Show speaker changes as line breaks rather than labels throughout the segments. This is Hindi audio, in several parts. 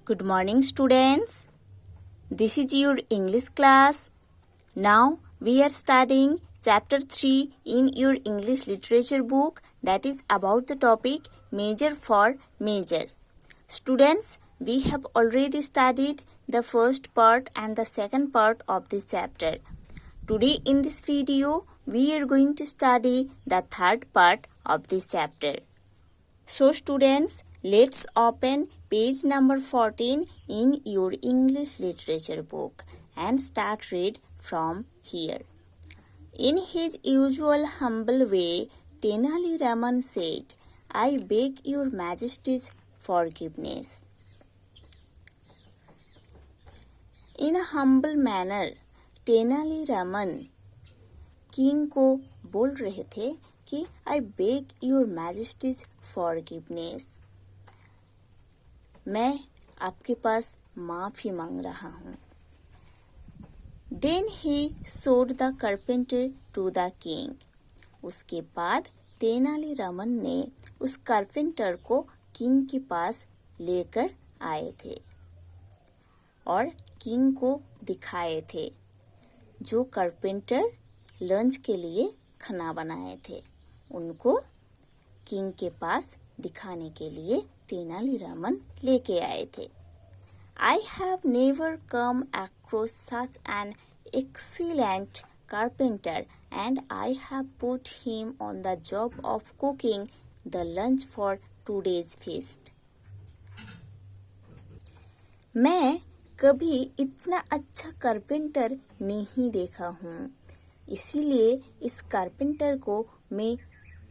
Good morning, students. This is your English class. Now we are studying chapter 3 in your English literature book, that is about the topic measure for measure. Students, we have already studied the first part and the second part of this chapter. Today in this video, we are going to study the third part of this chapter. So students, let's open page number 14 in your English literature book and start read from here. In his usual humble way, Tenali Raman said, I beg your majesty's forgiveness. In a humble manner, Tenali Raman king को बोल रहे थे कि I beg your Majesty's forgiveness, मैं आपके पास माफी मांग रहा हूँ. Then he sold the carpenter to the king. उसके बाद तेनाली रामन ने उस कारपेंटर को किंग के पास लेकर आए थे और किंग को दिखाए थे. जो कारपेंटर लंच के लिए खाना बनाए थे, उनको किंग के पास दिखाने के लिए तेनाली रामन लेके आए थे. I have never come across such an excellent carpenter and I have put him on the job of cooking the lunch for today's feast. मैं कभी इतना अच्छा कारपेंटर नहीं देखा हूँ, इसीलिए इस कारपेंटर को मैं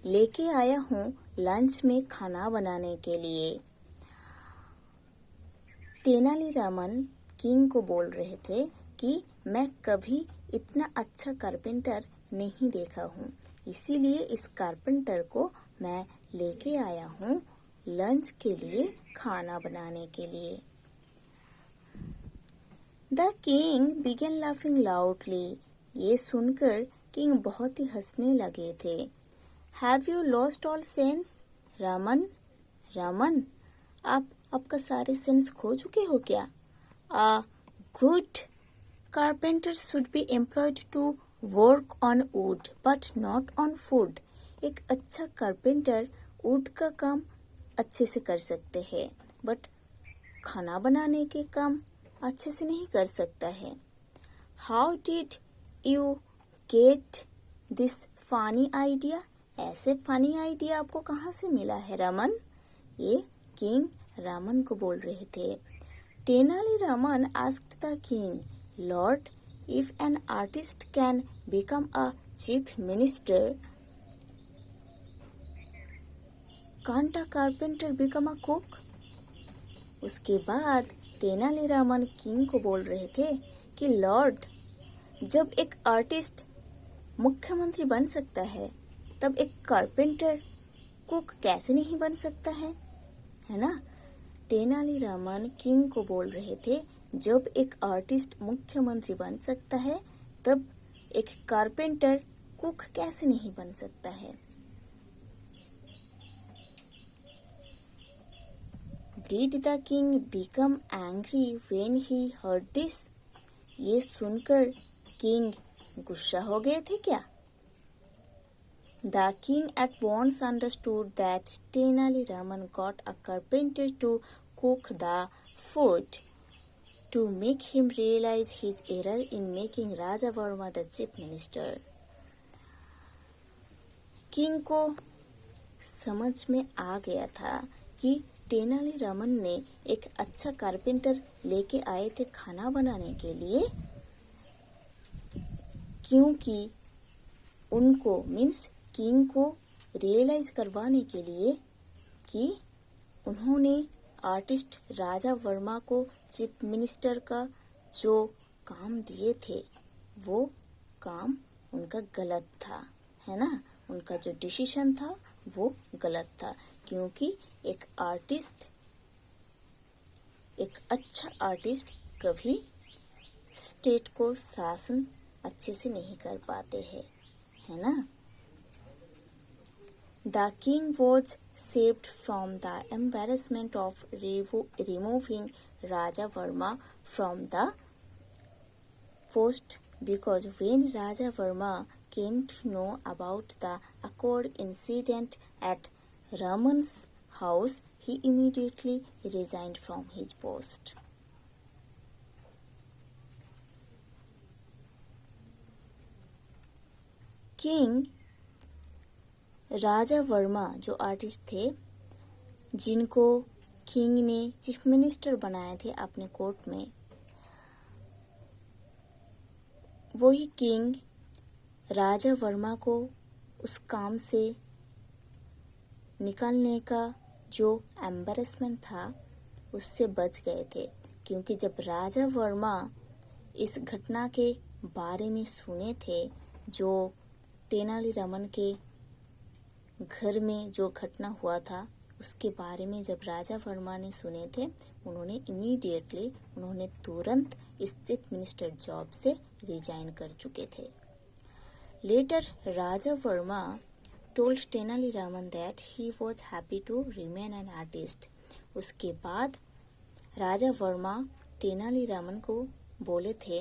लेके आया हूँ लंच में खाना बनाने के लिए. तेनाली रामन किंग को बोल रहे थे कि मैं कभी इतना अच्छा कारपेंटर नहीं देखा हूँ, इसीलिए इस कारपेंटर को मैं लेके आया हूँ लंच के लिए खाना बनाने के लिए. The king began laughing loudly. ये सुनकर किंग बहुत ही हंसने लगे थे. Have you lost all sense Raman? Raman, आप आपका सारे सेंस खो चुके हो क्या? A good carpenter should be employed to work on wood but not on food. एक अच्छा कारपेंटर वुड का काम अच्छे से कर सकते हैं, बट खाना बनाने के काम अच्छे से नहीं कर सकता है. How did you get this funny idea? ऐसे फनी आइडिया आपको कहाँ से मिला है रामन? ये किंग रामन को बोल रहे थे. Tenali Raman asked the king, Lord, if an artist can become a chief minister, can't uh carpenter become a cook? उसके बाद तेनाली रामन किंग को बोल रहे थे कि लॉर्ड, जब एक आर्टिस्ट मुख्यमंत्री बन सकता है, तब एक कारपेंटर कुक कैसे नहीं बन सकता है ना? तेनाली रामन किंग को बोल रहे थे, जब एक आर्टिस्ट मुख्यमंत्री बन सकता है, तब एक कारपेंटर कुक कैसे नहीं बन सकता है. Did the king become angry when he heard this? ये सुनकर किंग गुस्सा हो गए थे क्या? The king at once understood that Tenali Raman got a carpenter to cook the food to make him realize his error in making Raja Varma the chief minister. King को समझ में आ गया था कि तेनाली रामन ने एक अच्छा कारपेंटर लेके आए थे खाना बनाने के लिए, क्योंकि उनको मीन्स किंग को रियलाइज करवाने के लिए कि उन्होंने आर्टिस्ट राजा वर्मा को चीफ मिनिस्टर का जो काम दिए थे, वो काम उनका गलत था, है ना? उनका जो डिसीजन था वो गलत था, क्योंकि एक अच्छा आर्टिस्ट कभी स्टेट को शासन अच्छे से नहीं कर पाते हैं, है ना? The king was saved from the embarrassment of removing Raja Varma from the post because when Raja Varma came to know about the awkward incident at Raman's house, he immediately resigned from his post. King Raja Varma जो आर्टिस्ट थे जिनको किंग ने चीफ मिनिस्टर बनाए थे अपने कोर्ट में, वही किंग राजा वर्मा को उस काम से निकालने का जो एम्बैरेसमेंट था उससे बच गए थे, क्योंकि जब राजा वर्मा इस घटना के बारे में सुने थे जो तेनालीरामन के घर में जो घटना हुआ था उसके बारे में जब राजा वर्मा ने सुने थे, उन्होंने तुरंत इस चीफ मिनिस्टर जॉब से रिजाइन कर चुके थे. Later Raja Varma told Tenaliraman that he was happy to remain an artist. उसके बाद राजा वर्मा तेनालीरामन को बोले थे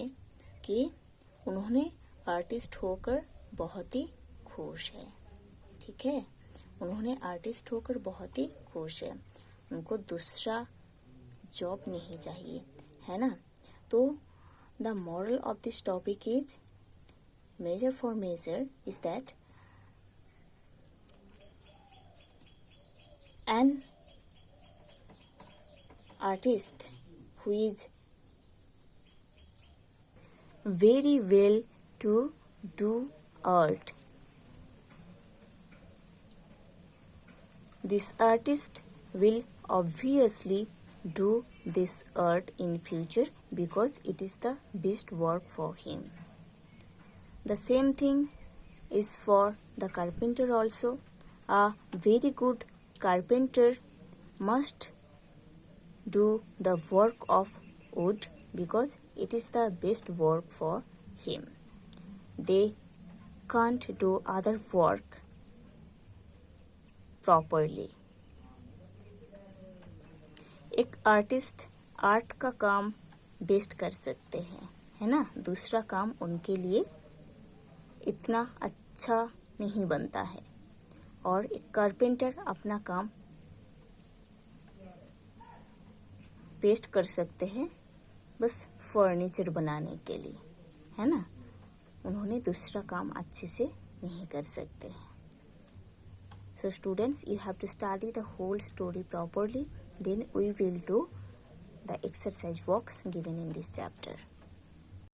कि उन्होंने आर्टिस्ट होकर बहुत ही खुश है. ठीक है, उन्होंने आर्टिस्ट होकर बहुत ही खुश है, उनको दूसरा जॉब नहीं चाहिए, है ना. तो the moral of this topic is measure for measure is that an artist who is very well to do art, this artist will obviously do this art in future because it is the best work for him. The same thing is for the carpenter also. A very good carpenter must do the work of wood because it is the best work for him. They can't do other work properly. एक आर्टिस्ट आर्ट का काम बेस्ट कर सकते हैं, है ना. दूसरा काम उनके लिए इतना अच्छा नहीं बनता है, और एक कारपेंटर अपना काम पेस्ट कर सकते हैं बस फर्नीचर बनाने के लिए, है ना. उन्होंने दूसरा काम अच्छे से नहीं कर सकते हैं. So students, you have to study the whole story properly, then we will do the exercise works given in this chapter.